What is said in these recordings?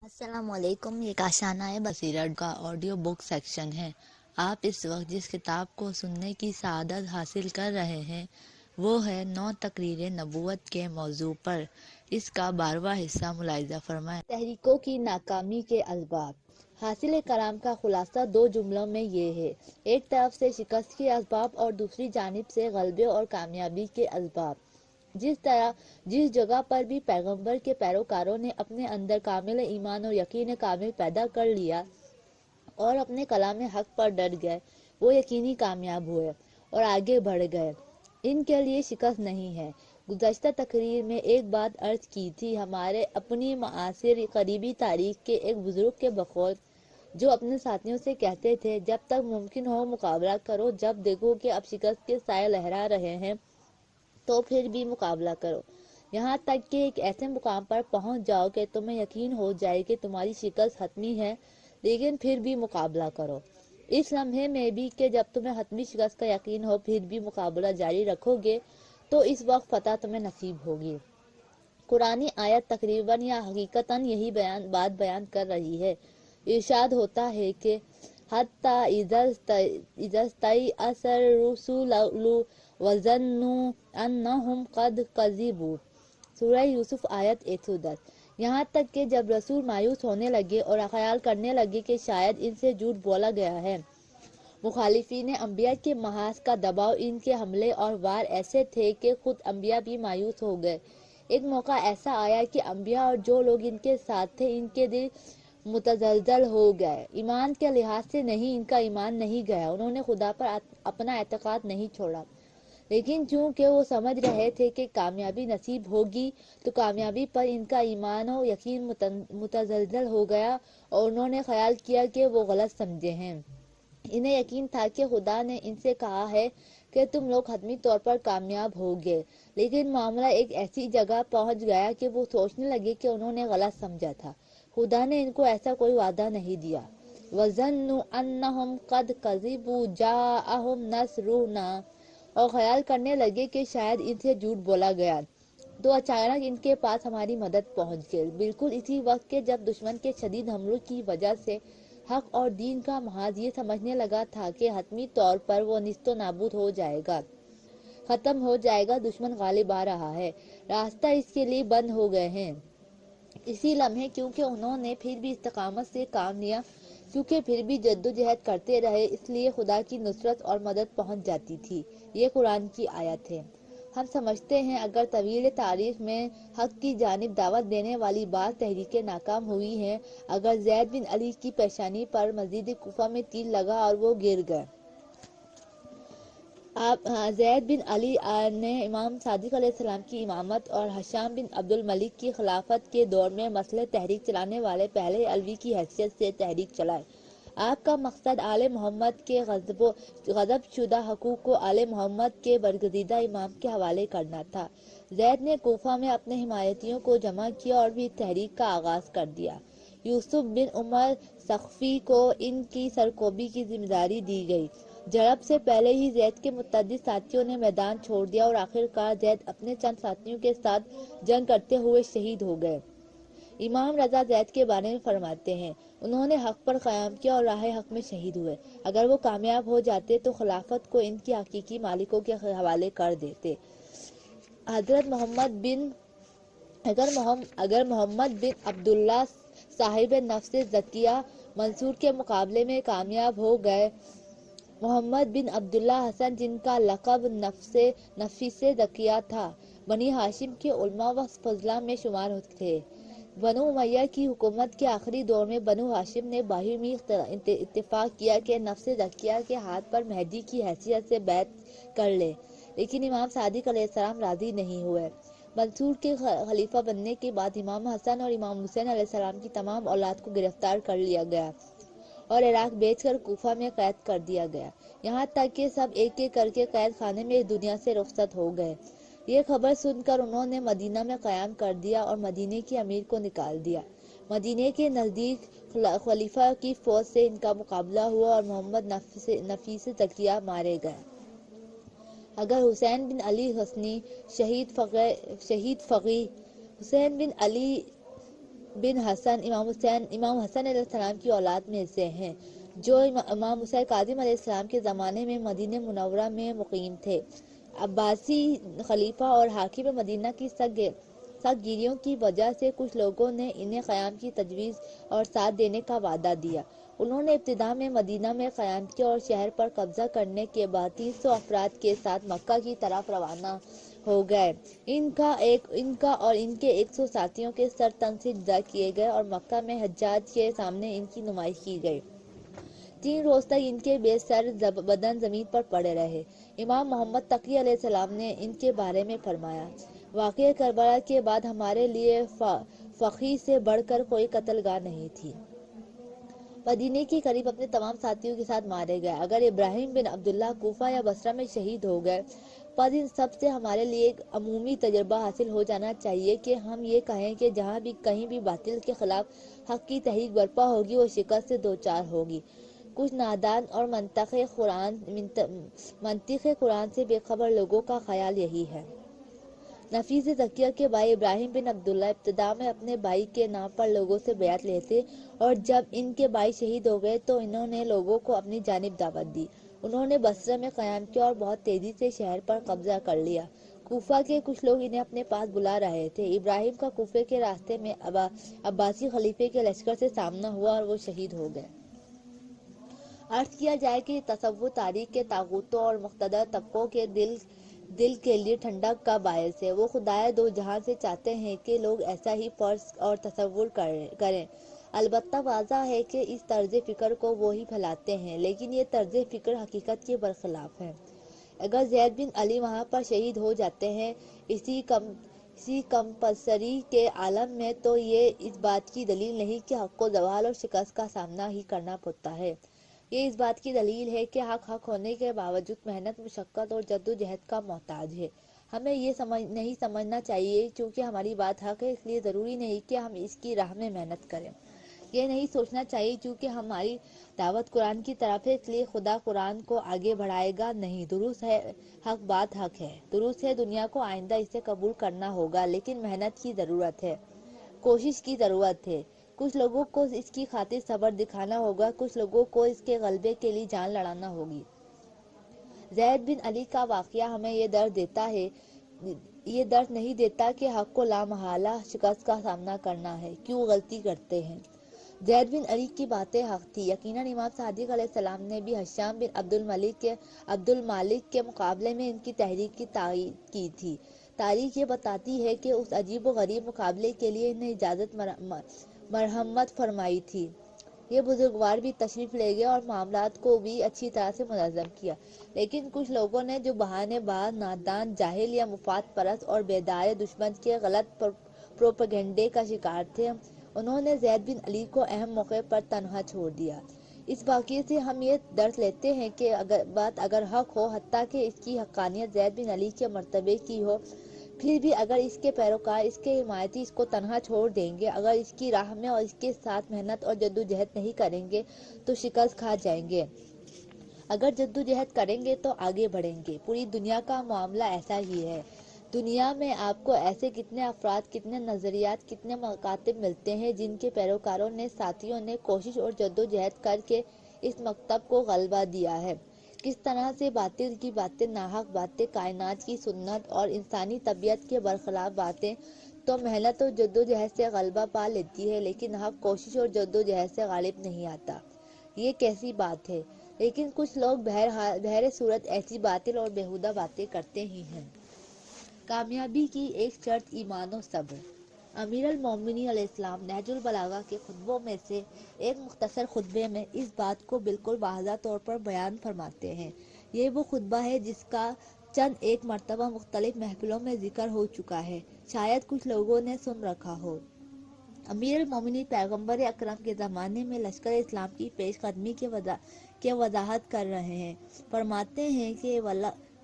السلام علیکم، یہ کاشانہ بصیرت کا آڈیو بک سیکشن ہے۔ آپ اس وقت جس کتاب کو سننے کی سعادت حاصل کر رہے ہیں وہ ہے 9 تقریر نبوت کے موضوع پر۔ اس کا 12واں حصہ ملاحظہ فرمائیں۔ تحریکوں کی ناکامی کے اسباب۔ حاصل کلام کا خلاصہ 2 جملوں میں یہ ہے: ایک طرف سے شکست کے اسباب اور دوسری جانب سے غلبے اور کامیابی کے اسباب۔ جس جگہ پر بھی پیغمبر کے پیروکاروں نے اپنے اندر کامل ایمان اور یقین کامل پیدا کر لیا اور اپنے کلام حق پر ڈٹ گئے، وہ یقینی کامیاب ہوئے اور آگے بڑھ گئے۔ ان کے لیے شکست نہیں ہے۔ گزشتہ تقریر میں ایک بات عرض کی تھی۔ ہمارے اپنی معاصر قریبی تاریخ کے ایک بزرگ کے بقول جو اپنے ساتھیوں سے کہتے تھے، جب تک ممکن ہو مقابلہ کرو، جب دیکھو کہ اب شکست کے سائے لہرا رہے ہیں تو پھر بھی مقابلہ کرو، یہاں تک کہ ایک ایسے مقام پر پہنچ جاؤ کہ تمہیں یقین ہو جائے کہ تمہاری شکست حتمی ہے، لیکن پھر بھی مقابلہ کرو۔ اس لمحے میں بھی کہ جب تمہیں حتمی شکست کا یقین ہو پھر بھی مقابلہ جاری رکھو گے تو اس وقت فتح تمہیں نصیب ہوگی۔ قرآنی آیت تقریباً یا حقیقتاً یہی بات بیان کر رہی ہے۔ ارشاد ہوتا ہے کہ حتیٰ اذا استیأس الرسل وظنوا انہم قد کذبوا، سورہ یوسف آیت 110۔ یہاں تک کہ جب رسول مایوس ہونے لگے اور خیال کرنے لگے کہ شاید ان سے جھوٹ بولا گیا ہے۔ مخالفین انبیاء کے محاذ کا دباؤ، ان کے حملے اور وار ایسے تھے کہ خود انبیاء بھی مایوس ہو گئے۔ ایک موقع ایسا آیا کہ انبیاء اور جو لوگ ان کے ساتھ تھے ان کے دل متزلزل ہو گئے۔ ایمان کے لحاظ سے نہیں، ان کا ایمان نہیں گیا، انہوں نے خدا پر اپنا اعتقاد نہیں چھوڑا، لیکن چونکہ وہ سمجھ رہے تھے کہ کامیابی نصیب ہوگی تو کامیابی پر ان کا ایمان و یقین متزلزل ہو گیا اور انہوں نے خیال کیا کہ وہ غلط سمجھے ہیں۔ انہیں یقین تھا کہ خدا نے ان سے کہا ہے کہ تم لوگ حتمی طور پر کامیاب ہوگے، لیکن معاملہ ایک ایسی جگہ پہنچ گیا کہ وہ سوچنے لگے کہ انہوں نے غلط سمجھا تھا، خدا نے ان کو ایسا کوئی وعدہ نہیں دیا۔ وَظَنُّوا أَنَّهُمْ قَدْ كَذِبُوا جَاءَهُمْ نَصْرُنَا، اور خیال کرنے لگے کہ شاید ان سے جھوٹ بولا گیا تو اچانک ان کے پاس ہماری مدد پہنچ گئی، بالکل اسی وقت کہ جب دشمن کے شدید حملوں کی وجہ سے حق اور دین کا محاذ یہ سمجھنے لگا تھا کہ حتمی طور پر وہ نیست و نابود ہو جائے گا، ختم ہو جائے گا، دشمن غالب آ رہا ہے، راستہ اس کے لیے بند ہو گئے ہیں۔ اسی لمحے کیونکہ انہوں نے پھر بھی استقامت سے کام لیا، کیونکہ پھر بھی جدوجہد کرتے رہے، اس لیے خدا کی نصرت اور مدد پہنچ جاتی تھی۔ یہ قرآن کی آیت ہے۔ ہم سمجھتے ہیں اگر طویل تاریخ میں حق کی جانب دعوت دینے والی بعض تحریکیں ناکام ہوئی ہیں، اگر زید بن علی کی پیشانی پر مسجد کوفہ میں تیر لگا اور وہ گر گئے، زید بن علی نے امام صادق علیہ السلام کی امامت اور ہشام بن عبد الملک کی خلافت کے دور میں مسلح تحریک چلانے والے پہلے علوی کی حیثیت سے تحریک چلائے۔ آپ کا مقصد آل محمد کے غصب شدہ حقوق کو آل محمد کے برگزیدہ امام کے حوالے کرنا تھا۔ زید نے کوفہ میں اپنے حمایتیوں کو جمع کیا اور بھی تحریک کا آغاز کر دیا۔ یوسف بن عمر ثقفی کو ان کی سرکوبی کی ذمہ داری دی گئی۔ جھڑپ سے پہلے ہی زید کے متعدد ساتھیوں نے میدان چھوڑ دیا اور آخرکار زید اپنے چند ساتھیوں کے ساتھ جنگ کرتے ہوئے شہید ہو گئے۔ امام رضا زید کے بارے میں فرماتے ہیں، انہوں نے حق پر قیام کیا اور راہ حق میں شہید ہوئے، اگر وہ کامیاب ہو جاتے تو خلافت کو ان کے حقیقی مالکوں کے حوالے کر دیتے۔ اگر محمد بن عبداللہ صاحب نفس زکیہ منصور کے مقابلے میں کامیاب ہو گئے، محمد بن عبداللہ حسن جن کا لقب نفیس زکیہ تھا، بنی ہاشم کے علماء و فضلاء میں شمار تھے۔ بنو امیہ کی حکومت کے آخری دور میں بنو ہاشم نے باہمی اتفاق کیا کہ نفس زکیہ کے ہاتھ پر مہدی کی حیثیت سے بیعت کر لے، لیکن امام صادق علیہ السلام راضی نہیں ہوئے۔ منصور کے خلیفہ بننے کے بعد امام حسن اور امام حسین علیہ السلام کی تمام اولاد کو گرفتار کر لیا گیا اور عراق بھیج کر کوفہ میں قید کر دیا گیا، یہاں تک کہ سب ایک ایک کر کے قید خانے میں اس دنیا سے رخصت ہو گئے۔ یہ خبر سن کر انہوں نے مدینہ میں قیام کر دیا اور مدینے کے امیر کو نکال دیا۔ مدینے کے نزدیک خلیفہ کی فوج سے ان کا مقابلہ ہوا اور محمد نفیس زکیہ مارے گئے۔ اگر حسین بن علی حسنی شہید فقیہ حسین بن علی بن حسن امام حسن علیہ السلام کی اولاد میں سے ہیں، جو امام حسین کاظم علیہ السلام کے زمانے میں مدینہ منورہ میں مقیم تھے۔ عباسی خلیفہ اور حاکم مدینہ کی سخت گیریوں کی وجہ سے کچھ لوگوں نے انہیں قیام کی تجویز اور ساتھ دینے کا وعدہ دیا۔ انہوں نے ابتدا میں مدینہ میں قیام کیا اور شہر پر قبضہ کرنے کے بعد 300 افراد کے ساتھ مکہ کی طرف روانہ ہو گئے۔ ان کا اور ان کے 100 ساتھیوں کے سر تن سے جدا کیے گئے اور مکہ میں حجاج کے سامنے ان کی نمائش کی گئی۔ 3 روز تک ان کے بے سر بدن زمین پر پڑے رہے۔ امام محمد تقی علیہ السلام نے ان کے بارے میں فرمایا، واقعہ کربلا کے بعد ہمارے لیے فقیع سے بڑھ کر کوئی قتل گاہ نہیں تھی۔ مدینے کے قریب اپنے تمام ساتھیوں کے ساتھ مارے گئے۔ اگر ابراہیم بن عبداللہ کوفہ یا بصرہ میں شہید ہو گئے، پس ان سب سے ہمارے لیے ایک عمومی تجربہ حاصل ہو جانا چاہیے کہ ہم یہ کہیں کہ جہاں بھی کہیں بھی باطل کے خلاف حق کی تحریک برپا ہوگی، وہ شکست سے دوچار ہوگی۔ کچھ نادان اور منطق قرآن سے بے خبر لوگوں کا خیال یہی ہے۔ نفیس زکیہ کے بھائی ابراہیم بن عبداللہ ابتدا میں اپنے بھائی کے نام پر لوگوں سے بیعت لیتے، اور جب ان کے بھائی شہید ہو گئے تو انہوں نے لوگوں کو اپنی جانب دعوت دی۔ انہوں نے بصرہ میں قیام کیا اور بہت تیزی سے شہر پر قبضہ کر لیا۔ کوفہ کے کچھ لوگ انہیں اپنے پاس بلا رہے تھے۔ ابراہیم کا کوفے کے راستے میں عباسی خلیفے کے لشکر سے سامنا ہوا اور وہ شہید ہو گئے۔ عرض کیا جائے کہ تصوف تاریخ کے طاغوتوں اور مقتدر طبقوں کے دل کے لیے ٹھنڈک کا باعث ہے۔ وہ خدائے دو جہاں سے چاہتے ہیں کہ لوگ ایسا ہی فرض اور تصور کریں۔ البتہ واضح ہے کہ اس طرز فکر کو وہ ہی پھیلاتے ہیں، لیکن یہ طرز فکر حقیقت کے برخلاف ہے۔ اگر زید بن علی وہاں پر شہید ہو جاتے ہیں اسی کمپلسری کے عالم میں، تو یہ اس بات کی دلیل نہیں کہ حق کو زوال اور شکست کا سامنا ہی کرنا پڑتا ہے۔ یہ اس بات کی دلیل ہے کہ حق ہونے کے باوجود محنت، مشقت اور جدوجہد کا محتاج ہے۔ ہمیں یہ نہیں سمجھنا چاہیے چونکہ ہماری بات حق ہے اس لیے ضروری نہیں کہ ہم اس کی راہ میں محنت کریں۔ یہ نہیں سوچنا چاہیے چونکہ ہماری دعوت قرآن کی طرف ہے اس لیے خدا قرآن کو آگے بڑھائے گا نہیں۔ درست ہے، حق بات حق ہے۔ درست ہے، دنیا کو آئندہ اسے قبول کرنا ہوگا، لیکن محنت کی ضرورت ہے، کوشش کی ضرورت ہے۔ کچھ لوگوں کو اس کی خاطر صبر دکھانا ہوگا، کچھ لوگوں کو اس کے غلبے کے لیے جان لڑانا ہوگی۔ زید بن علی کا واقعہ ہمیں یہ درد نہیں دیتا کہ حق کو لامحالہ شکست کا سامنا کرنا ہے۔ کیوں غلطی کرتے ہیں؟ زید بن علی کی باتیں حق تھی۔ یقیناً امام صادق علیہ السلام نے بھی ہشام بن عبد المالک کے مقابلے میں ان کی تحریک کی تائید کی تھی۔ تاریخ یہ بتاتی ہے کہ اس عجیب و غریب مقابلے کے لیے انہیں اجازت مرحمت فرمائی تھی۔ یہ بزرگوار بھی تشریف لے گئے اور معاملات کو بھی اچھی طرح سے منظم کیا، لیکن کچھ لوگوں نے جو بہانے باز، نادان، جاہل یا مفاد پرست اور بیدار دشمن کے غلط پروپیگنڈے کا شکار تھے، انہوں نے زید بن علی کو اہم موقع پر تنہا چھوڑ دیا۔ اس واقعے سے ہم یہ درس لیتے ہیں کہ اگر حق ہو، حتیٰ کہ اس کی حقانیت زید بن علی کے مرتبے کی ہو، پھر بھی اگر اس کے پیروکار، اس کے حمایتی اس کو تنہا چھوڑ دیں گے، اگر اس کی راہ میں اور اس کے ساتھ محنت اور جدوجہد نہیں کریں گے تو شکست کھا جائیں گے، اگر جدوجہد کریں گے تو آگے بڑھیں گے۔ پوری دنیا کا معاملہ ایسا ہی ہے۔ دنیا میں آپ کو ایسے کتنے افراد، کتنے نظریات، کتنے مکاتب ملتے ہیں جن کے پیروکاروں نے، ساتھیوں نے کوشش اور جدوجہد کر کے اس مکتب کو غلبہ دیا ہے۔ کس طرح سے باطل کی باتیں، ناحق باتیں، کائنات کی سنت اور انسانی طبیعت کے برخلاف باتیں تو محنت اور جدوجہد سے غلبہ پا لیتی ہے، لیکن حق کوشش اور جدوجہد سے غالب نہیں آتا۔ یہ کیسی بات ہے؟ لیکن کچھ لوگ بہر صورت ایسی باطل اور بیہودہ باتیں کرتے ہی ہیں۔ کامیابی کی ایک شرط ایمان و صبر۔ امیر المومنین علیہ السلام نہج البلاغہ کے خطبوں میں سے ایک مختصر خطبے میں اس بات کو بالکل واضح طور پر بیان فرماتے ہیں۔ یہ وہ خطبہ ہے جس کا چند ایک مرتبہ مختلف محفلوں میں ذکر ہو چکا ہے، شاید کچھ لوگوں نے سن رکھا ہو۔ امیر المومنین پیغمبر اکرم کے زمانے میں لشکر اسلام کی پیش قدمی کی وضاحت کر رہے ہیں۔ فرماتے ہیں کہ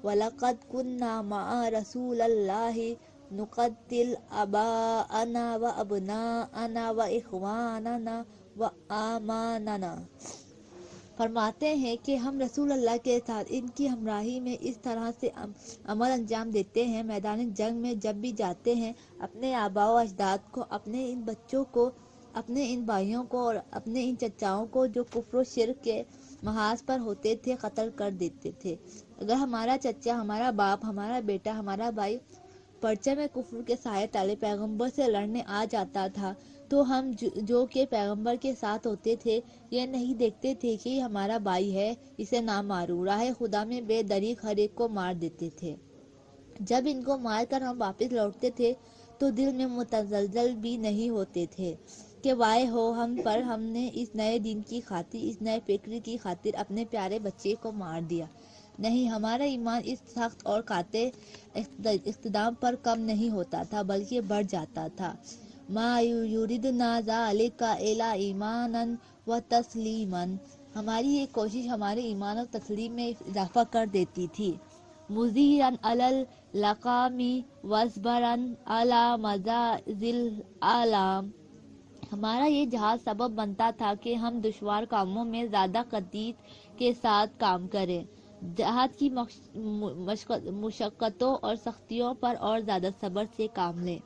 وَلَقَدْ كُنَّا مَعَ رَسُولِ اللَّهِ نُقَاتِلُ آبَاءَنَا وَأَبْنَاءَنَا وَإِخْوَانَنَا وَآمَانَنَا۔ فرماتے ہیں کہ ہم رسول اللہ کے ساتھ ان کی ہمراہی میں اس طرح سے عمل انجام دیتے ہیں، میدان جنگ میں جب بھی جاتے ہیں اپنے آباء و اجداد کو، اپنے ان بچوں کو اپنے ان بھائیوں کو اور اپنے ان چچاؤں کو جو کفر و شرک کے محاذ پر ہوتے تھے قتل کر دیتے تھے۔ اگر ہمارا چچا، ہمارا باپ، ہمارا بیٹا، ہمارا بھائی پرچم کفر کے سائے تالے پیغمبر سے لڑنے آ جاتا تھا تو ہم جو کہ پیغمبر کے ساتھ ہوتے تھے یہ نہیں دیکھتے تھے کہ یہ ہمارا بھائی ہے، اسے نہ مارو، راہ خدا میں بے دریغ ہر ایک کو مار دیتے تھے۔ جب ان کو مار کر ہم واپس لوٹتے تھے تو دل میں متزلزل بھی نہیں ہوتے تھے کہ وائے ہو ہم پر، ہم نے اس نئے دین کی خاطر، اس نئے فکر کی خاطر اپنے پیارے بچے کو مار دیا۔ نہیں، ہمارا ایمان اس سخت اور قاطع اقتدام پر کم نہیں ہوتا تھا بلکہ بڑھ جاتا تھا۔ ما یریدنا ذلک الا ایمانا و تسلیما، ہماری یہ کوشش ہمارے ایمان اور تسلیم میں اضافہ کر دیتی تھی۔ مزیرا علی اللقام واصبرا علی مجازی الآلام، ہمارا یہ جہاز سبب بنتا تھا کہ ہم دشوار کاموں میں زیادہ قدرت کے ساتھ کام کریں، جہاد کی مشقتوں اور سختیوں پر اور زیادہ صبر سے کام لیں۔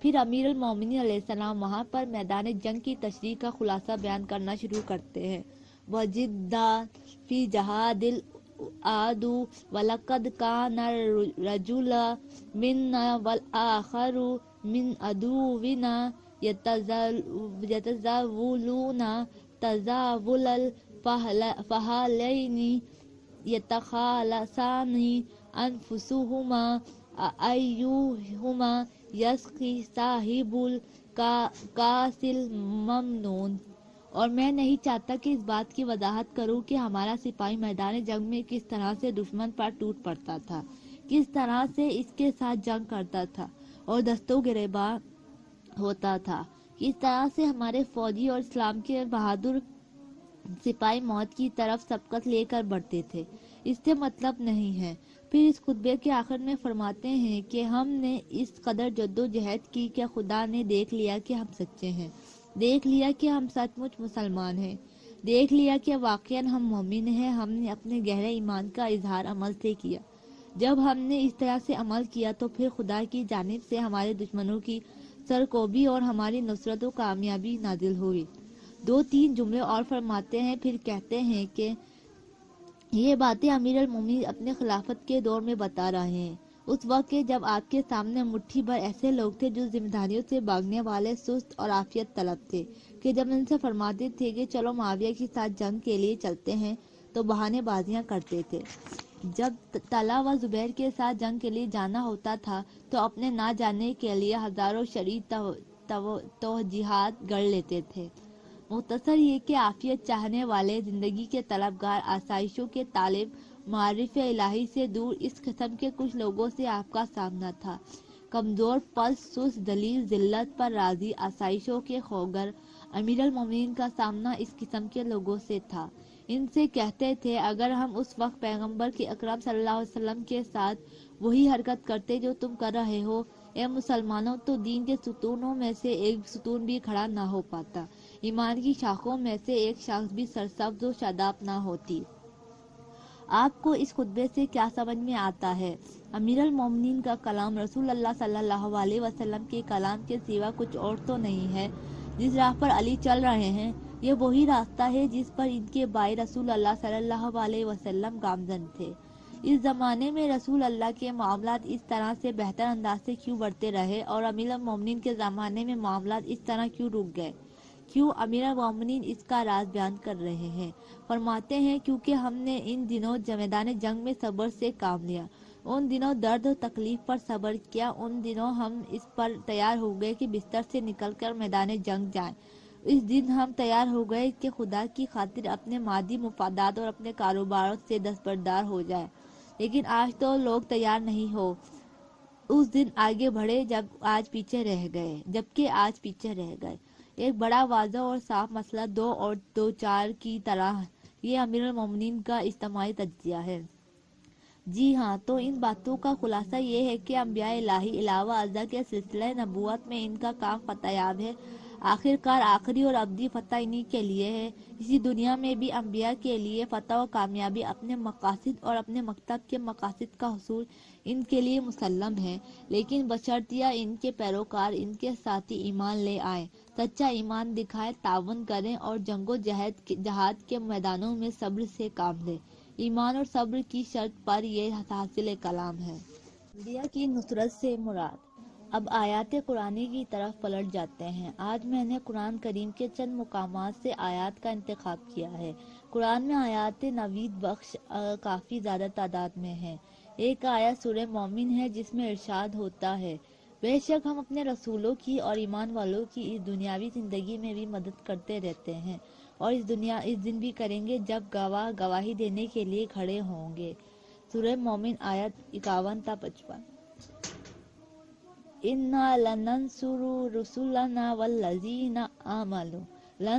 پھر امیر المومنین علیہ السلام وہاں پر میدان جنگ کی تشریح کا خلاصہ بیان کرنا شروع کرتے ہیں۔ وَجِدَّ فِي جَهَادِ الْعَدوِّ وَلَقَدْ كَانَ الرَّجُلُ مِنَّا وَالْآخَرُ مِنْ عَدُوِّنَا يَتَزَاوَلُونَ تَزَاوُلَ الْفَحْلَيْنِ يَتَخَالَصَانِ أَنفُسُهُمَا أَيُّهُمَا يَسْقِي صَاحِبُ الْكَاسِ الْمَمْنُونِ، اور میں نہیں چاہتا کہ اس بات کی وضاحت کروں کہ ہمارا سپاہی میدان جنگ میں کس طرح سے دشمن پر ٹوٹ پڑتا تھا، کس طرح سے اس کے ساتھ جنگ کرتا تھا اور دستوں گریباں ہوتا تھا، کس طرح سے ہمارے فوجی اور اسلام کے بہادر سپاہی موت کی طرف سبقت لے کر بڑھتے تھے۔ اس سے مطلب نہیں ہے۔ پھر اس خطبے کے آخر میں فرماتے ہیں کہ ہم نے اس قدر جد و جہد کی کہ خدا نے دیکھ لیا کہ ہم سچے ہیں، دیکھ لیا کہ ہم سچ مچ مسلمان ہیں، دیکھ لیا کہ واقعاً ہم مومن ہیں۔ ہم نے اپنے گہرے ایمان کا اظہار عمل سے کیا۔ جب ہم نے اس طرح سے عمل کیا تو پھر خدا کی جانب سے ہمارے دشمنوں کی سرکوبی اور ہماری نصرت و کامیابی نازل ہوئی۔ 2-3 جملے اور فرماتے ہیں، پھر کہتے ہیں کہ یہ باتیں امیر المومنین اپنے خلافت کے دور میں بتا رہے ہیں، اس وقت کہ جب آپ کے سامنے مٹھی بھر ایسے لوگ تھے جو ذمہ داریوں سے بھاگنے والے، سست اور عافیت طلب تھے، کہ جب ان سے فرماتے تھے کہ چلو معاویہ کے ساتھ جنگ کے لیے چلتے ہیں تو بہانے بازیاں کرتے تھے، جب طلحہ و زبیر کے ساتھ جنگ کے لیے جانا ہوتا تھا تو اپنے نہ جانے کے لیے ہزاروں شرعی توجیہات گڑھ لیتے تھے۔ مختصر یہ کہ عافیت چاہنے والے، زندگی کے طلبگار، آسائشوں کے طالب، معارف الہی سے دور، اس قسم کے کچھ لوگوں سے آپ کا سامنا تھا۔ کمزور، پست، سست، ذلیل، ذلت پر راضی، آسائشوں کے خواگر۔ امیر المومنین کا سامنا اس قسم کے لوگوں سے تھا۔ ان سے کہتے تھے اگر ہم اس وقت پیغمبر کے اکرم صلی اللہ علیہ وسلم کے ساتھ وہی حرکت کرتے جو تم کر رہے ہو اے مسلمانوں، تو دین کے ستونوں میں سے ایک ستون بھی کھڑا نہ ہو پاتا، ایمان کی شاخوں میں سے ایک شاخ بھی سرسبز و شاداب نہ ہوتی۔ آپ کو اس خطبے سے کیا سمجھ میں آتا ہے؟ امیر المومنین کا کلام رسول اللہ صلی اللہ علیہ وسلم کے کلام کے سوا کچھ اور تو نہیں ہے۔ جس راہ پر علی چل رہے ہیں یہ وہی راستہ ہے جس پر ان کے بھائی رسول اللہ صلی اللہ علیہ وسلم گامزن تھے۔ اس زمانے میں رسول اللہ کے معاملات اس طرح سے بہتر انداز سے کیوں بڑھتے رہے اور امیر المومنین کے زمانے میں معاملات اس طرح کیوں رک گئے؟ کیوں؟ امیر المومنین اس کا راز بیان کر رہے ہیں۔ فرماتے ہیں کیونکہ ہم نے ان دنوں میدان جنگ میں صبر سے کام لیا، ان دنوں درد و تکلیف پر صبر کیا، ان دنوں ہم اس پر تیار ہو گئے کہ بستر سے نکل کر میدان جنگ جائیں، اس دن ہم تیار ہو گئے کہ خدا کی خاطر اپنے مادی مفادات اور اپنے کاروباروں سے دستبردار ہو جائیں، لیکن آج تو لوگ تیار نہیں ہو۔ اس دن آگے بڑھے جبکہ آج پیچھے رہ گئے۔ ایک بڑا واضح اور صاف مسئلہ 2 اور 2 4 کی طرح، یہ امیر المومنین کا اجتماعی تجزیہ ہے۔ جی ہاں، تو ان باتوں کا خلاصہ یہ ہے کہ انبیاء الہی علاوہ ازاں کے سلسلہ نبوت میں ان کا کام فتح یاب ہے۔ آخر کار آخری اور ابدی فتح انہی کے لیے ہے۔ اسی دنیا میں بھی انبیاء کے لیے فتح و کامیابی اپنے مقاصد اور اپنے مکتب کے مقاصد کا حصول ان کے لیے مسلم ہے، لیکن بشرطیہ ان کے پیروکار ان کے ساتھی ایمان لے آئیں، سچا ایمان دکھائیں، تعاون کریں اور جنگ و جہاد کے میدانوں میں صبر سے کام لیں۔ ایمان اور صبر کی شرط پر یہ حاصل کلام ہے۔ انبیاء کی نصرت سے مراد۔ اب آیات قرآنی کی طرف پلٹ جاتے ہیں۔ آج میں نے قرآن کریم کے چند مقامات سے آیات کا انتخاب کیا ہے۔ قرآن میں آیات نوید بخش کافی زیادہ تعداد میں ہیں۔ ایک آیت سورہ مومن ہے جس میں ارشاد ہوتا ہے، بے شک ہم اپنے رسولوں کی اور ایمان والوں کی اس دنیاوی زندگی میں بھی مدد کرتے رہتے ہیں، اور اس دن بھی کریں گے جب گواہ گواہی دینے کے لیے کھڑے ہوں گے۔ سورہ مومن آیت 51 تا 55۔ اِنَّا لَنَنْصُرُ رُسُلَنَا وَالَّذِينَ آمَنُوا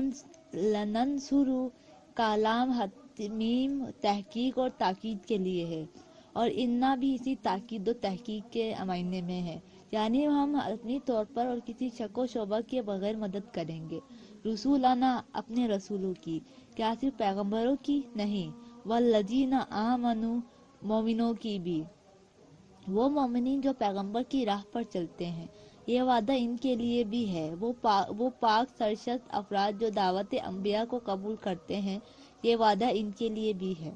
لَنَنْصُرُ کا لام حتمیم تحقیق اور تاکید کے لیے ہے، اور اِنَّا بھی اسی تاکید و تحقیق کے معنی میں ہے، یعنی ہم اپنی طور پر اور کسی شک و شبہ کے بغیر مدد کریں گے۔ رسولنا اپنے رسولوں کی، کیا صرف پیغمبروں کی؟ نہیں، والذین آمنوا مومنوں کی بھی، وہ مومنین جو پیغمبر کی راہ پر چلتے ہیں۔ یہ وعدہ ان کے لیے بھی ہے، وہ پاک سرشت افراد جو دعوت انبیاء کو قبول کرتے ہیں، یہ وعدہ ان کے لیے بھی ہے۔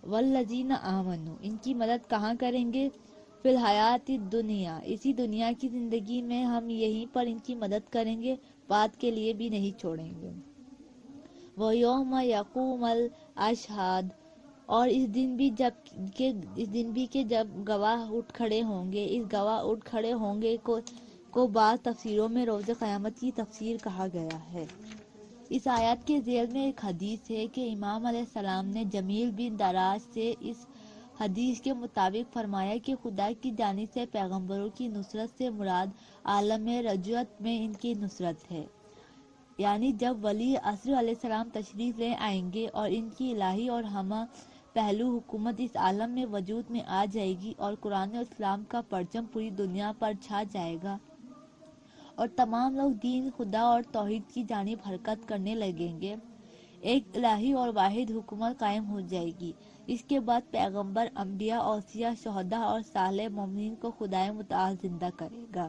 والذین آمنوا، ان کی مدد کہاں کریں گے؟ فی الحیات الدنیا، اسی دنیا کی زندگی میں ہم یہیں پر ان کی مدد کریں گے، بعد کے لیے بھی نہیں چھوڑیں گے۔ وَيَوْمَ يَقُومُ الْأَشْهَادُ، اور اس دن بھی کہ جب گواہ اٹھ کھڑے ہوں گے۔ اس گواہ اٹھ کھڑے ہوں گے کو بعض تفسیروں میں روز قیامت کی تفسیر کہا گیا ہے۔ اس آیات کے ذیل میں ایک حدیث ہے کہ امام علیہ السلام نے جمیل بن دراج سے اس حدیث کے مطابق فرمایا کہ خدا کی جانب سے پیغمبروں کی نصرت سے مراد عالم رجعت میں ان کی نصرت ہے، یعنی جب ولی عصر علیہ السلام تشریف لے آئیں گے اور ان کی الہی اور ہمہ پہلو حکومت اس عالم میں وجود میں آ جائے گی، اور قرآن و اسلام کا پرچم پوری دنیا پر چھا جائے گا، اور تمام لوگ دین خدا اور توحید کی جانب حرکت کرنے لگیں گے، ایک الہی اور واحد حکومت قائم ہو جائے گی۔ اس کے بعد پیغمبر، انبیاء، اوصیاء، شہداء اور صالح مومنین کو خدائے متعال زندہ کرے گا۔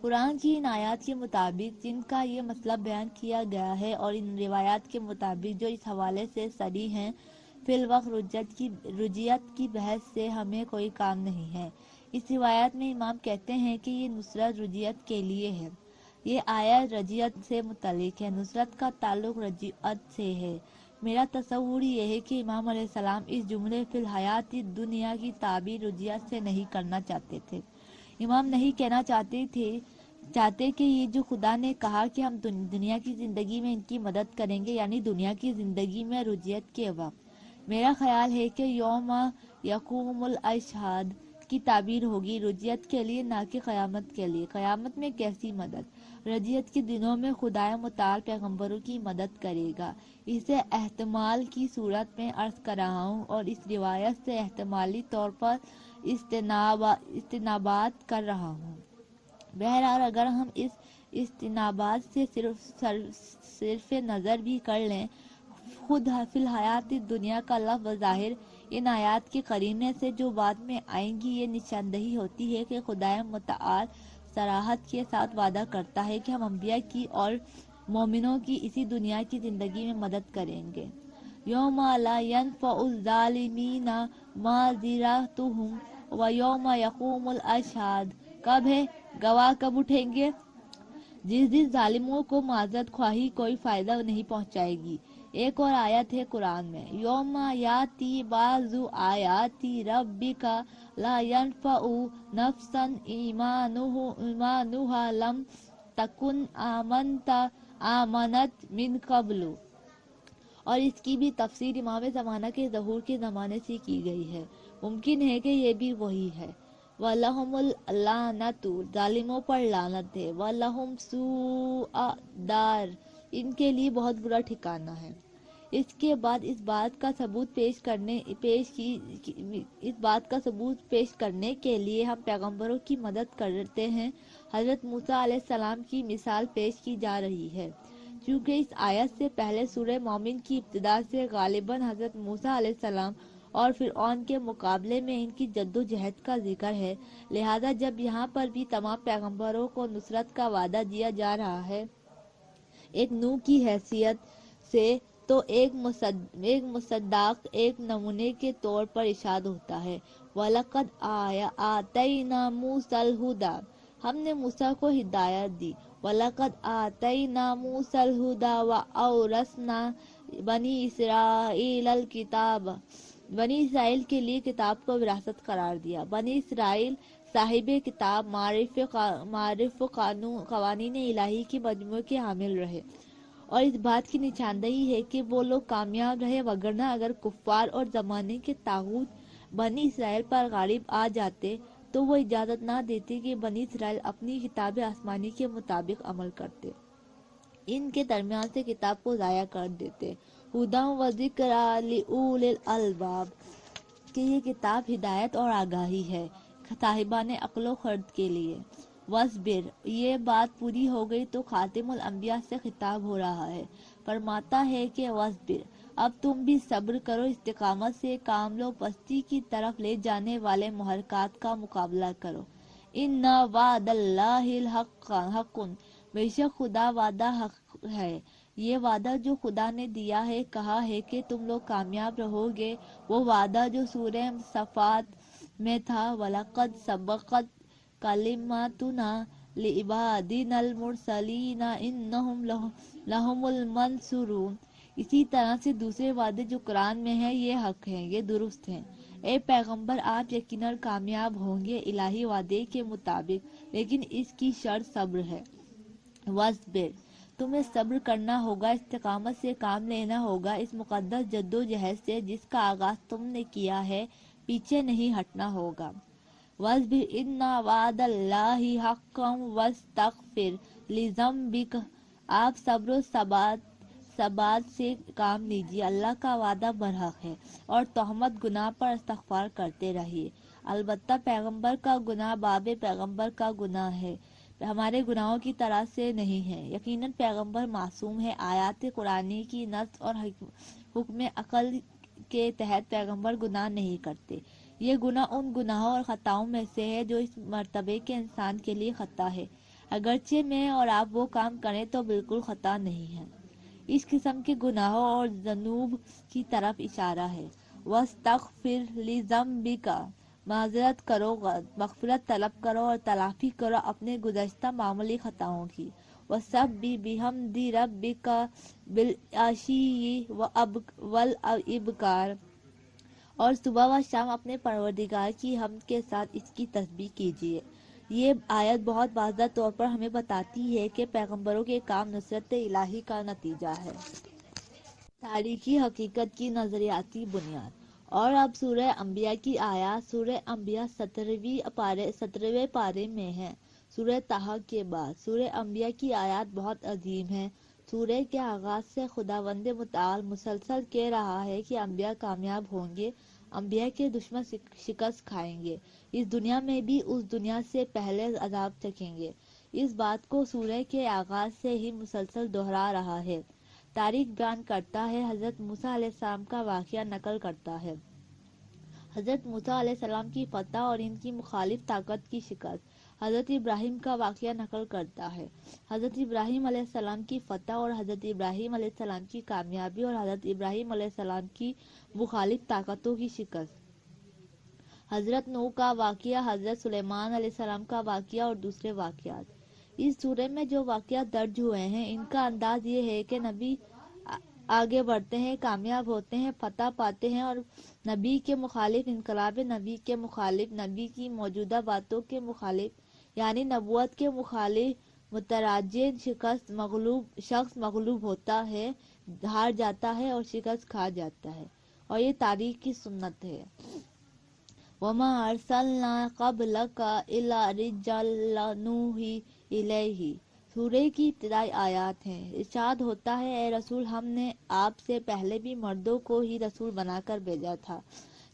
قرآن کی ان آیات کے مطابق جن کا یہ مطلب بیان کیا گیا ہے، اور ان روایات کے مطابق جو اس حوالے سے صریح ہیں، فی الوقت رجعت کی بحث سے ہمیں کوئی کام نہیں ہے۔ اس روایت میں امام کہتے ہیں کہ یہ نصرت رجعت کے لیے ہے۔ یہ آیت رجعت سے متعلق ہے، نصرت کا تعلق رجعت سے ہے۔ میرا تصور یہ ہے کہ امام علیہ السلام اس جملے فی الحیات الدنیا کی تعبیر رجعت سے نہیں کرنا چاہتے تھے۔ امام نہیں کہنا چاہتے کہ یہ جو خدا نے کہا کہ ہم دنیا کی زندگی میں ان کی مدد کریں گے، یعنی دنیا کی زندگی میں رجعت کے وقت۔ میرا خیال ہے کہ یوم یقوم الاشہاد کی تعبیر ہوگی رجعت کے لیے، نہ کہ قیامت کے لیے۔ قیامت میں کیسی مدد؟ رجعت کے دنوں میں خدائے متعال پیغمبروں کی مدد کرے گا۔ اسے احتمال کی صورت میں عرض کر رہا ہوں، اور اس روایت سے احتمالی طور پر استنباط کر رہا ہوں۔ بہرحال اگر ہم اس استنباط سے صرف نظر بھی کر لیں، خود فی الحیات دنیا کا لفظ ظاہر ان آیات کے قرینے سے جو بعد میں آئیں گی، یہ نشاندہی ہوتی ہے کہ خدائے متعال صراحت کے ساتھ وعدہ کرتا ہے کہ ہم انبیاء کی اور مومنوں کی اسی دنیا کی زندگی میں مدد کریں گے۔ یوم لا ینفع الظالمین معذرتہم ویوم یقوم الاشہاد، کب ہے؟ گواہ کب اٹھیں گے؟ جس دن ظالموں کو معذرت خواہی کوئی فائدہ نہیں پہنچائے گی۔ ایک اور آیت ہے قرآن میں، یوم یاتی بعض آیات ربک لا ینفع نفسا ایمانها لم تکن آمنت من قبل، اور اس کی بھی تفسیر امام زمانہ کے ظہور کے زمانے سے کی گئی ہے۔ ممکن ہے کہ یہ بھی وہی ہے۔ وَلَهُمُ اللَّعْنَةُ، ظالموں پر لعنت ہے۔ وَلَهُمْ سُوءُ الدَّارِ، ان کے لیے بہت برا ٹھکانہ ہے۔ اس کے بعد اس بات کا ثبوت پیش کرنے کے لیے ہم پیغمبروں کی مدد کرتے ہیں۔ حضرت موسیٰ علیہ السلام کی مثال پیش کی جا رہی ہے۔ چونکہ اس آیت سے پہلے سورہ مومن کی ابتدا سے غالباً حضرت موسیٰ علیہ السلام اور فرعون کے مقابلے میں ان کی جدوجہد کا ذکر ہے، لہذا جب یہاں پر بھی تمام پیغمبروں کو نصرت کا وعدہ دیا جا رہا ہے ایک نوح کی حیثیت سے، تو ایک مصداق ایک نمونے کے طور پر ارشاد ہوتا ہے وَلَقَدْ آتَيْنَا مُوسَى الْهُدَى، ہم نے موسیٰ کو ہدایت دی۔ وَلَقَدْ آتَيْنَا مُوسَى الْهُدَى وَأَوْرَثْنَا بَنِي إِسْرَائِيلَ الْكِتَابَ، بنی اسرائیل کے لیے کتاب کو وراثت قرار دیا۔ بنی اسرائیل صاحب کتاب معارف و قوانین الہی کے مجموعے کے حامل رہے، اور اس بات کی نشاندہی ہے کہ وہ لوگ کامیاب رہے، وگرنہ اگر کفار اور زمانے کے طاغوت بنی اسرائیل پر غالب آ جاتے تو وہ اجازت نہ دیتے کہ بنی اسرائیل اپنی کتاب آسمانی کے مطابق عمل کرتے، ان کے درمیان سے کتاب کو ضائع کر دیتے۔ ہدیٰ و ذکریٰ لِأُولِي الْأَلْبَابِ، کہ یہ کتاب ہدایت اور آگاہی ہے صاحبان عقل و خرد کے لیے۔ وَاصْبِرْ، یہ بات پوری ہو گئی تو خاتم الانبیاء سے خطاب ہو رہا ہے، فرماتا ہے کہ وَاصْبِرْ، اب تم بھی صبر کرو، استقامت سے کام لو، پستی کی طرف لے جانے والے محرکات کا مقابلہ کرو۔ اِنَّ وَعْدَ اللَّهِ الْحَقُّ، بے شک خدا وعدہ حق ہے، یہ وعدہ جو خدا نے دیا ہے، کہا ہے کہ تم لوگ کامیاب رہو گے، وہ وعدہ جو سورہ صفات میں تھا وَلَقَدْ سَبَقَتْ كَلِمَاتُنَا لِعِبَادِنَا الْمُرْسَلِينَ إِنَّهُمْ لَهُمُ الْمَنْصُورُونَ، اسی طرح سے دوسرے وعدے جو قرآن میں ہیں یہ حق ہیں، یہ درست ہیں۔ اے پیغمبر، آپ یقیناً کامیاب ہوں گے الہی وعدے کے مطابق، لیکن اس کی شرط صبر ہے۔ وَاصْبِرْ، تمہیں صبر کرنا ہوگا، استقامت سے کام لینا ہوگا، اس مقدس جدوجہد سے جس کا آغاز تم نے کیا ہے پیچھے نہیں ہٹنا ہوگا۔ وَاصْبِرْ إِنَّ وَعْدَ اللَّهِ حَقٌّ وَاسْتَغْفِرْ لِذَنبِكَ، آپ صبر و ثبات سے کام لیجیے، اللہ کا وعدہ برحق ہے، اور تہمت گناہ پر استغفار کرتے رہیے۔ البتہ پیغمبر کا گناہ باب پیغمبر کا گناہ ہے، ہمارے گناہوں کی طرح سے نہیں ہے۔ یقیناً پیغمبر معصوم ہے، آیات قرآنی کی نص اور حکم عقل کے تحت پیغمبر گناہ نہیں کرتے۔ یہ گناہ ان گناہوں اور خطاؤں میں سے ہے جو اس مرتبے کے انسان کے لیے خطا ہے، اگرچہ میں اور آپ وہ کام کریں تو بالکل خطا نہیں ہے۔ اس قسم کے گناہوں اور ذنوب کی طرف اشارہ ہے۔ وَاسْتَغْفِرْ لِذَنبِكَ، معذرت کرو، مغفرت طلب کرو اور تلافی کرو اپنے گزشتہ معمولی خطاؤں کی۔ وَسَبِّحْ بِحَمْدِ رَبِّكَ بِالْعَشِيِّ وَالْإِبْكَارِ، اور صبح و شام اپنے پروردگار کی حمد کے ساتھ اس کی تسبیح کیجیے۔ یہ آیت بہت واضح طور پر ہمیں بتاتی ہے کہ پیغمبروں کے کام نصرت الہی کا نتیجہ ہے۔ تاریخی حقیقت کی نظریاتی بنیاد۔ اور اب سورہ انبیاء کی آیات۔ سورہ انبیاء 17ویں پارے میں ہے، سورہ طٰہٰ کے بعد۔ سورہ انبیاء کی آیات بہت عظیم ہیں۔ سورہ کے آغاز سے خداوند متعال مسلسل کہہ رہا ہے کہ انبیاء کامیاب ہوں گے، انبیاء کے دشمن شکست کھائیں گے، اس دنیا میں بھی اس دنیا سے پہلے عذاب چکھیں گے۔ اس بات کو سورہ کے آغاز سے ہی مسلسل دہرا رہا ہے۔ تاریخ بیان کرتا ہے، حضرت موسیٰ علیہ السلام کا واقعہ نقل کرتا ہے، حضرت موسیٰ علیہ السلام کی فتح اور ان کی مخالف طاقت کی شکست۔ حضرت ابراہیم کا واقعہ نقل کرتا ہے، حضرت ابراہیم علیہ السلام کی فتح اور حضرت ابراہیم علیہ السلام کی کامیابی اور حضرت ابراہیم علیہ السلام کی مخالف طاقتوں کی شکست۔ حضرت نوح کا واقعہ، حضرت سلیمان علیہ السلام کا واقعہ اور دوسرے واقعات۔ اس سورہ میں جو واقعات درج ہوئے ہیں ان کا انداز یہ ہے کہ نبی آگے بڑھتے ہیں، کامیاب ہوتے ہیں، فتح پاتے ہیں، اور نبی کے مخالف انقلاب نبی کے مخالف، نبی کی موجودہ باتوں کے مخالف، یعنی نبوت کے مخالف متراجع شخص مغلوب ہوتا ہے، ہار جاتا ہے اور شکست کھا جاتا ہے، اور یہ تاریخ کی سنت ہے۔ وَمَا أَرْسَلْنَا قَبْلَكَ إِلَّا رِجَالًا نُوحِي إِلَيْهِمْ، سورہ کی ابتدائی آیات ہیں۔ ارشاد ہوتا ہے، اے رسول، ہم نے آپ سے پہلے بھی مردوں کو ہی رسول بنا کر بھیجا تھا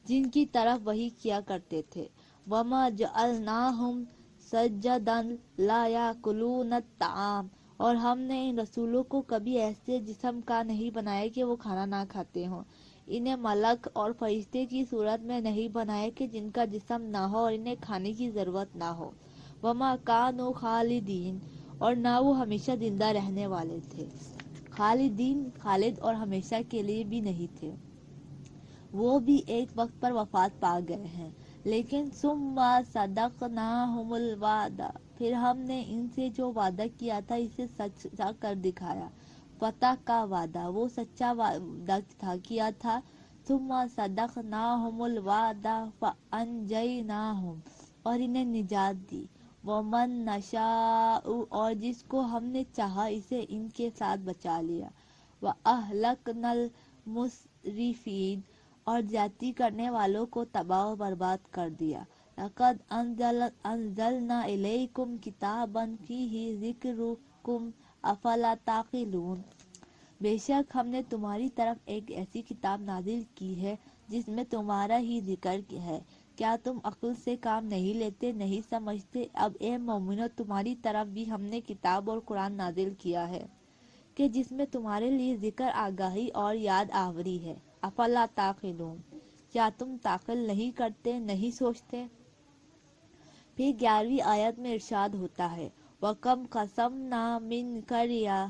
جن کی طرف وحی کیا کرتے تھے۔ وَمَا جَعَلْنَاهُمْ سَجَّدًا لَا يَأْكُلُونَ الطَّعَامَ، اور ہم نے ان رسولوں کو کبھی ایسے جسم کا نہیں بنایا کہ وہ کھانا نہ کھاتے ہوں۔ انہیں ملک اور فرشتے کی صورت میں نہیں بنایا کہ جن کا جسم نہ ہو اور انہیں کھانے کی ضرورت نہ ہو۔ وَمَا كَانُوا خَالِدِينَ، اور نہ وہ ہمیشہ زندہ رہنے والے تھے۔ خالدین، خالد اور ہمیشہ کے لیے بھی نہیں تھے، وہ بھی ایک وقت پر وفات پا گئے ہیں۔ لیکن ثم صدقناہم الوعد، پھر ہم نے ان سے جو وعدہ کیا تھا اسے سچا کر دکھایا۔ فتح کا وعدہ، وہ سچا وعدہ تھا کیا تھا۔ ثم صدقناہم الوعد فانجیناہم، اور انہیں نجات دی۔ ومن نشاء، اور جس کو ہم نے چاہا اسے ان کے ساتھ بچا لیا۔ وَأَهْلَكْنَا الْمُسْرِفِينَ، اور زیادتی کرنے والوں کو تباہ و برباد کر دیا۔ لَقَدْ أَنزَلْنَا إِلَيْكُمْ كِتَابًا فِيهِ ذِكْرُكُمْ أَفَلَا تَعْقِلُونَ، بے شک ہم نے تمہاری طرف ایک ایسی کتاب نازل کی ہے جس میں تمہارا ہی ذکر ہے، کیا تم عقل سے کام نہیں لیتے، نہیں سمجھتے؟ اب اے مومنو، تمہاری طرف بھی ہم نے کتاب اور قرآن نازل کیا ہے کہ جس میں تمہارے لیے ذکر، آگاہی اور یاد آوری ہے۔ افلا تعقلون، کیا تم تعقل نہیں کرتے، نہیں سوچتے؟ پھر 11ویں آیت میں ارشاد ہوتا ہے، وَكَمْ قَصَمْنَا مِنْ قَرْيَةٍ،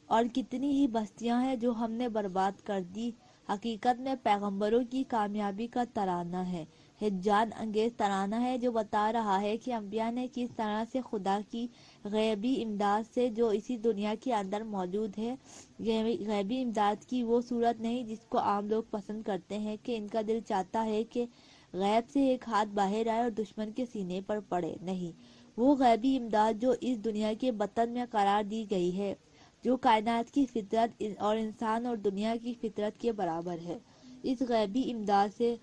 اور کتنی ہی بستیاں ہیں جو ہم نے برباد کر دی۔ حقیقت میں پیغمبروں کی کامیابی کا ترانہ ہے، ہیجان انگیز ترانہ ہے جو بتا رہا ہے کہ انبیاء نے کس طرح سے خدا کی غیبی امداد سے، جو اسی دنیا کے اندر موجود ہے، غیبی امداد کی وہ صورت نہیں جس کو عام لوگ پسند کرتے ہیں کہ ان کا دل چاہتا ہے کہ غیب سے ایک ہاتھ باہر آئے اور دشمن کے سینے پر پڑے، نہیں، وہ غیبی امداد جو اس دنیا کے بطن میں قرار دی گئی ہے، جو کائنات کی فطرت اور انسان اور دنیا کی فطرت کے برابر ہے۔ اس غیبی امداد سے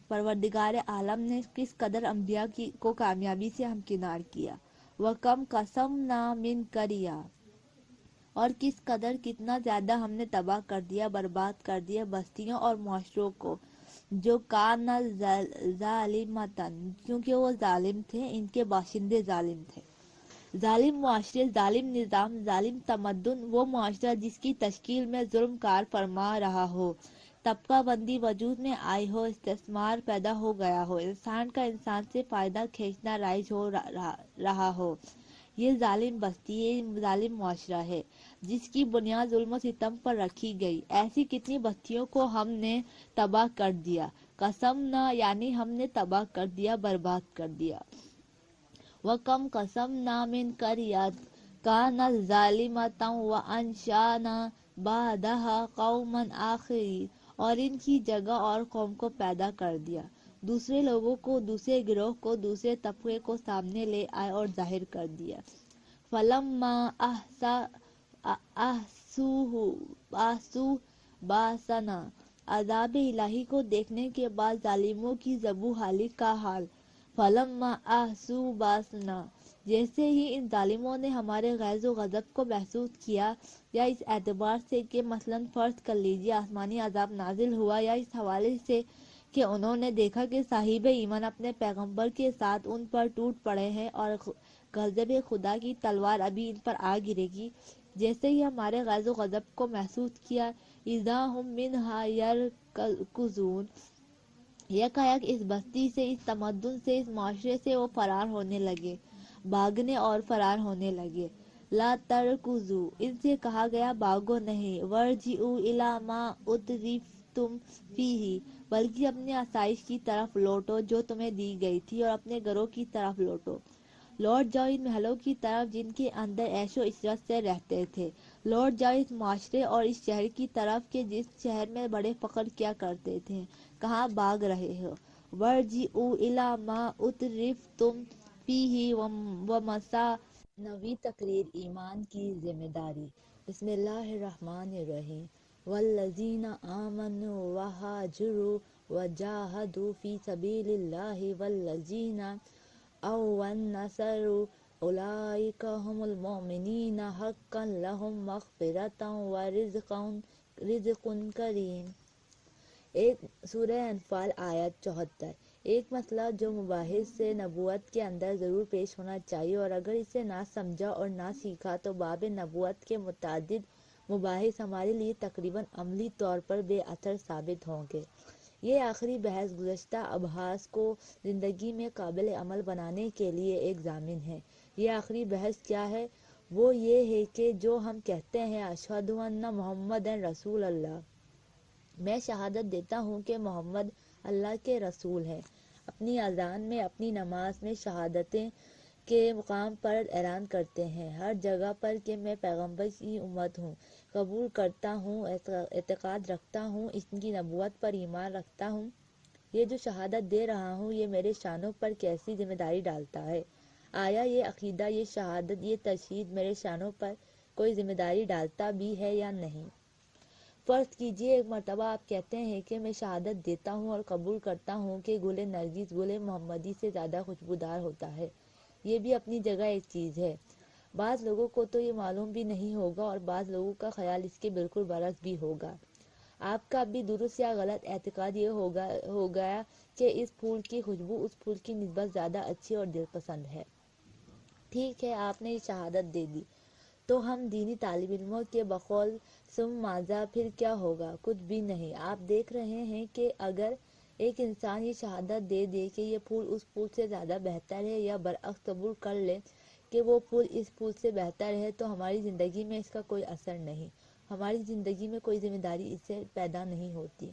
پروردگار عالم نے کس قدر انبیاء کو کامیابی سے ہمکنار کیا۔ وَكَمْ قَصَمْنَا مِنْ قَرْيَةٍ، اور کس قدر، کتنا زیادہ ہم نے تباہ کر دیا، برباد کر دیا بستیوں اور معاشروں کو، جو کان ظالمتاً، کیونکہ وہ ظالم تھے، ان کے باشندے ظالم تھے۔ ظالم معاشرے، ظالم نظام، ظالم تمدن، وہ معاشرہ جس کی تشکیل میں ظلم کار فرما رہا ہو، طبقہ بندی وجود میں آئی ہو، استثمار پیدا ہو گیا ہو، انسان کا انسان سے فائدہ کھینچنا رائج ہو رہا ہو، یہ ظالم بستی، یہ ظالم معاشرہ ہے جس کی بنیاد ظلم و ستم پر رکھی گئی۔ ایسی کتنی بستیوں کو ہم نے تباہ کر دیا۔ قسمنا یعنی ہم نے تباہ کر دیا، برباد کر دیا۔ وَكَمْ قَصَمْنَا مِنْ قَرْيَةٍ كَانَتْ ظَالِمَةً وَأَنشَأْنَا بَعْدَهَا قَوْمًا آخَرِينَ، اور ان کی جگہ اور قوم کو پیدا کر دیا، دوسرے لوگوں کو، دوسرے گروہ کو، دوسرے طبقے کو سامنے لے آئے اور ظاہر کر دیا۔ فَلَمَّا أَحْسُوا بَأْسَنَا، عذاب الہی کو دیکھنے کے بعد ظالموں کی زبوں حالی کا حال۔ فَلَمَّا أَحْسُوا بَأْسَنَا، جیسے ہی ان ظالموں نے ہمارے غیظ و غضب کو محسوس کیا، یا اس اعتبار سے کہ مثلاً فرض کر لیجیے آسمانی عذاب نازل ہوا، یا اس حوالے سے کہ انہوں نے دیکھا کہ صاحب ایمان اپنے پیغمبر کے ساتھ ان پر ٹوٹ پڑے ہیں اور غضب خدا کی تلوار ابھی ان پر آ گرے گی، جیسے ہی ہمارے غیظ و غضب کو محسوس کیا، اذا ہم منہا یرکضون، یکایک اس بستی سے، اس تمدن سے، اس معاشرے سے وہ فرار ہونے لگے، بھاگنے اور فرار ہونے لگے۔ لا ترکضوا، ان سے کہا گیا بھاگو نہیں، وارجعوا الی ما اترفتم فیہ، بلکہ اپنے آسائش کی طرف لوٹو جو تمہیں دی گئی تھی، اور اپنے گھروں کی طرف لوٹو، لوٹ جاؤ ان محلوں کی طرف جن کے اندر عیش و عشرت سے رہتے تھے، لوٹ جاؤ اس معاشرے اور اس شہر کی طرف کہ جس شہر میں بڑے فخر کیا کرتے تھے، کہاں بھاگ رہے ہو۔ وارجعوا الی ما اترفتم فیہ ومسا، نویں تقریر ایمان کی ذمہ داری۔ بسم اللہ الرحمن الرحیم۔ والذین آمنوا وہاجروا وجاہدوا فی سبیل اللہ والذین اووا النصر اولئک هم المؤمنین حقا لهم مغفرۃ ورزق کریم۔ ایک سورہ انفال آیت 74۔ ایک مسئلہ جو مباحث سے نبوت کے اندر ضرور پیش ہونا چاہیے، اور اگر اسے نہ سمجھا اور نہ سیکھا تو باب نبوت کے متعدد مباحث ہمارے لیے تقریباً عملی طور پر بے اثر ثابت ہوں گے۔ یہ آخری بحث گزشتہ ابحاث کو زندگی میں قابل عمل بنانے کے لیے ایک ضامن ہے۔ یہ آخری بحث کیا ہے؟ وہ یہ ہے کہ جو ہم کہتے ہیں اشہد ان محمد رسول اللہ، میں شہادت دیتا ہوں کہ محمد اللہ کے رسول ہیں، اپنی اذان میں، اپنی نماز میں شہادتیں کے مقام پر اعلان کرتے ہیں، ہر جگہ پر کہ میں پیغمبر کی امت ہوں، قبول کرتا ہوں، اعتقاد رکھتا ہوں، ان کی نبوت پر ایمان رکھتا ہوں۔ یہ جو شہادت دے رہا ہوں یہ میرے شانوں پر کیسی ذمہ داری ڈالتا ہے؟ آیا یہ عقیدہ، یہ شہادت، یہ تشہید میرے شانوں پر کوئی ذمہ داری ڈالتا بھی ہے یا نہیں؟ فرض کیجئے ایک مرتبہ آپ کہتے ہیں کہ میں شہادت دیتا ہوں اور قبول کرتا ہوں کہ گل نرگس گل محمدی سے زیادہ خوشبودار ہوتا ہے۔ یہ بھی اپنی جگہ ایک چیز ہے۔ بعض لوگوں کو تو یہ معلوم بھی نہیں ہوگا اور بعض لوگوں کا خیال اس کے بالکل برعکس بھی ہوگا۔ آپ کا بھی درست یا غلط اعتقاد یہ ہوگا کہ اس پھول کی خوشبو اس پھول کی نسبت زیادہ اچھی اور دل پسند ہے۔ ٹھیک ہے، آپ نے یہ شہادت دے دی، تو ہم دینی طالب علموں کے بقول ثم ماذا، پھر کیا ہوگا؟ کچھ بھی نہیں۔ آپ دیکھ رہے ہیں کہ اگر ایک انسان یہ شہادت دے دے کہ یہ پھول اس پھول سے زیادہ بہتر ہے، یا برعکس قبول کر لے کہ وہ پھول اس پھول سے بہتر ہے، تو ہماری زندگی میں اس کا کوئی اثر نہیں، ہماری زندگی میں کوئی ذمہ داری اس سے پیدا نہیں ہوتی۔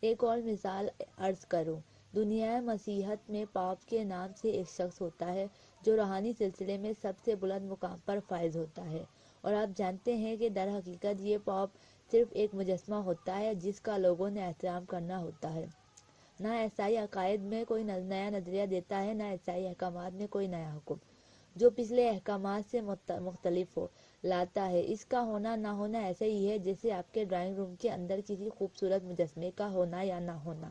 ایک اور مثال عرض کروں، دنیا مسیحیت میں پاپ کے نام سے ایک شخص ہوتا ہے جو روحانی سلسلے میں سب سے بلند مقام پر فائز ہوتا ہے، اور آپ جانتے ہیں کہ در حقیقت یہ پاپ صرف ایک مجسمہ ہوتا ہے جس کا لوگوں نے احترام کرنا ہوتا ہے۔ نہ عیسائی عقائد میں کوئی نیا نظریہ دیتا ہے، نہ عیسائی احکامات میں کوئی نیا حکم جو پچھلے احکامات سے مختلف ہو لاتا ہے۔ اس کا ہونا نہ ہونا ایسا ہی ہے جیسے آپ کے ڈرائنگ روم کے اندر کسی خوبصورت مجسمے کا ہونا یا نہ ہونا۔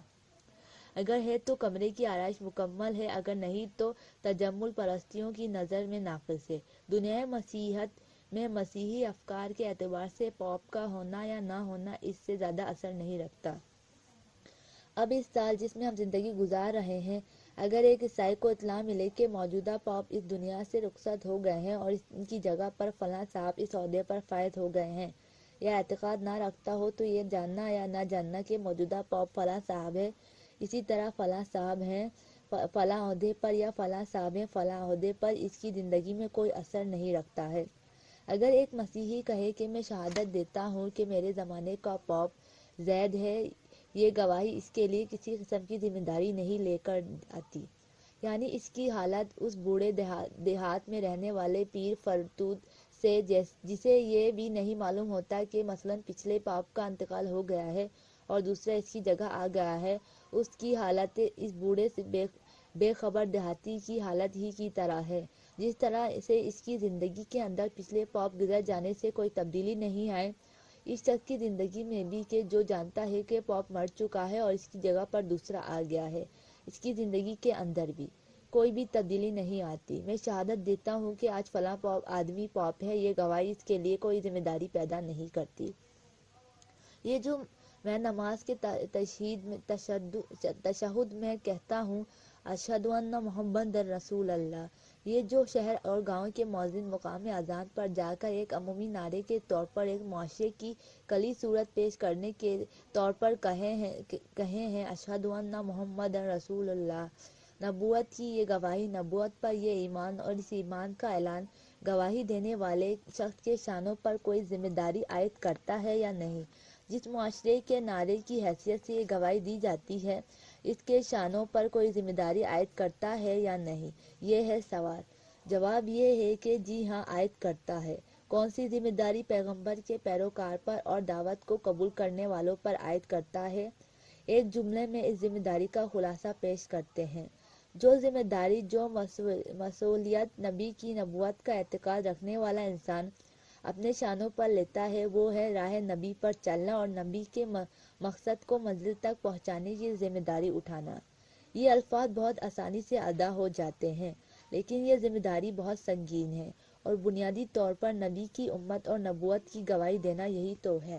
اگر ہے تو کمرے کی آرائش مکمل ہے، اگر نہیں تو تجمل پرستیوں کی نظر میں ناقص ہے۔ دنیا مسیحیت میں مسیحی افکار کے اعتبار سے پاپ کا ہونا یا نہ ہونا اس سے زیادہ اثر نہیں رکھتا۔ اب اس سال جس میں ہم زندگی گزار رہے ہیں، اگر ایک عیسائی کو اطلاع ملے کہ موجودہ پاپ اس دنیا سے رخصت ہو گئے ہیں اور ان کی جگہ پر فلاں صاحب اس عہدے پر فائز ہو گئے ہیں، یا اعتقاد نہ رکھتا ہو تو یہ جاننا یا نہ جاننا کہ موجودہ پاپ فلاں صاحب ہے، اسی طرح فلاں صاحب ہیں فلاں عہدے پر، یا فلاں صاحب ہیں فلاں عہدے پر، اس کی زندگی میں کوئی اثر نہیں رکھتا ہے۔ اگر ایک مسیحی کہے کہ میں شہادت دیتا ہوں کہ میرے زمانے کا پاپ زید ہے، یہ گواہی اس کے لیے کسی قسم کی ذمہ داری نہیں لے کر آتی، یعنی اس کی حالت اس بوڑھے دیہات میں رہنے والے پیر فرتوت سے جسے یہ بھی نہیں معلوم ہوتا کہ مثلاً پچھلے پاپ کا انتقال ہو گیا ہے اور دوسرا اس کی جگہ آ گیا ہے، اس کی حالت اس بوڑھے سے بے خبر دیہاتی کی حالت ہی کی طرح ہے، جس طرح سے اس کی زندگی کے اندر پچھلے پاپ گزر جانے سے کوئی تبدیلی نہیں آئے، اس شخص کی زندگی میں بھی کہ جو جانتا ہے کہ پاپ مر چکا ہے اور اس کی جگہ پر دوسرا آ گیا ہے، اس کی زندگی کے اندر بھی کوئی بھی تبدیلی نہیں آتی۔ میں شہادت دیتا ہوں کہ آج فلاں آدمی پاپ ہے، یہ گواہی اس کے لیے کوئی ذمہ داری پیدا نہیں کرتی۔ یہ جو میں نماز کے تشہد میں کہتا ہوں اشہد ان محمد رسول اللہ، یہ جو شہر اور گاؤں کے مؤذن مقام اذان پر جا کر ایک عمومی نعرے کے طور پر ایک معاشرے کی کلی صورت پیش کرنے کے طور پر کہے ہیں اشہد ان محمد رسول اللہ، نبوت کی یہ گواہی، نبوت پر یہ ایمان اور اس ایمان کا اعلان گواہی دینے والے شخص کے شانوں پر کوئی ذمہ داری عائد کرتا ہے یا نہیں؟ جس معاشرے کے نعرے کی حیثیت سے یہ گواہی دی جاتی ہے، اس کے شانوں پر کوئی ذمہ داری عائد کرتا ہے یا نہیں؟ یہ ہے سوال۔ جواب یہ ہے کہ جی ہاں عائد کرتا ہے۔ کون سی ذمہ داری پیغمبر کے پیروکار پر اور دعوت کو قبول کرنے والوں پر عائد کرتا ہے؟ ایک جملے میں اس ذمہ داری کا خلاصہ پیش کرتے ہیں۔ جو ذمہ داری، جو مسئولیت نبی کی نبوت کا اعتقاد رکھنے والا انسان اپنے شانوں پر لیتا ہے، وہ ہے راہ نبی پر چلنا اور نبی کے مقصد کو منزل تک پہنچانے کی ذمہ داری اٹھانا۔ یہ الفاظ بہت آسانی سے ادا ہو جاتے ہیں، لیکن یہ ذمہ داری بہت سنگین ہے، اور بنیادی طور پر نبی کی امت اور نبوت کی گواہی دینا یہی تو ہے۔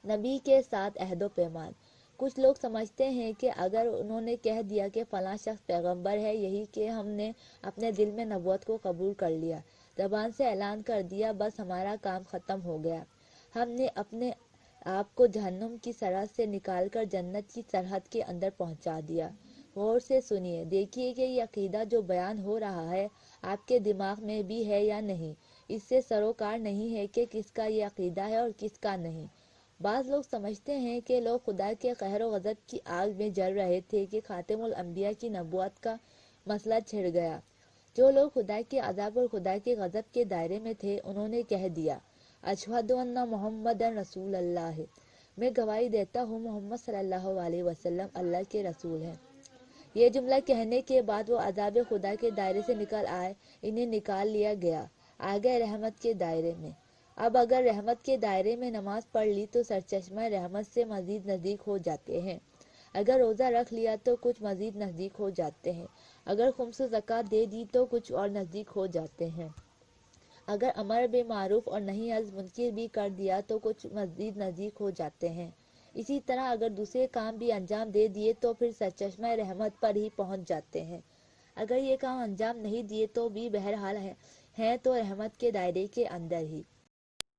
نبی کے ساتھ عہد و پیمان۔ کچھ لوگ سمجھتے ہیں کہ اگر انہوں نے کہہ دیا کہ فلاں شخص پیغمبر ہے، یہی کہ ہم نے اپنے دل میں نبوت کو قبول کر لیا، زبان سے اعلان کر دیا، بس ہمارا کام ختم ہو گیا، ہم نے اپنے آپ کو جہنم کی سرحد سے نکال کر جنت کی سرحد کے اندر پہنچا دیا۔ غور سے سنیے، دیکھیے کہ یہ عقیدہ جو بیان ہو رہا ہے آپ کے دماغ میں بھی ہے یا نہیں۔ اس سے سروکار نہیں ہے کہ کس کا یہ عقیدہ ہے اور کس کا نہیں۔ بعض لوگ سمجھتے ہیں کہ لوگ خدا کے قہر و غضب کی آگ میں جل رہے تھے کہ خاتم الانبیاء کی نبوت کا مسئلہ چھڑ گیا۔ جو لوگ خدا کے عذاب اور خدا کے غضب کے دائرے میں تھے، انہوں نے کہہ دیا، اشہد ان محمد رسول اللہ، میں گواہی دیتا ہوں محمد صلی اللہ علیہ وسلم اللہ کے رسول ہیں۔ یہ جملہ کہنے کے بعد وہ عذاب خدا کے دائرے سے نکل آئے، انہیں نکال لیا گیا، آ گئے رحمت کے دائرے میں۔ اب اگر رحمت کے دائرے میں نماز پڑھ لی تو سرچشمہ رحمت سے مزید نزدیک ہو جاتے ہیں، اگر روزہ رکھ لیا تو کچھ مزید نزدیک ہو جاتے ہیں، اگر خمس و زکوٰۃ دے دی تو کچھ اور نزدیک ہو جاتے ہیں، اگر امر بالمعروف اور نہی از منکر بھی کر دیا تو کچھ مزید نزدیک ہو جاتے ہیں۔ اسی طرح اگر دوسرے کام بھی انجام دے دیے تو پھر سرچشمہ رحمت پر ہی پہنچ جاتے ہیں، اگر یہ کام انجام نہیں دیے تو بھی بہرحال ہیں تو رحمت کے دائرے کے اندر ہی۔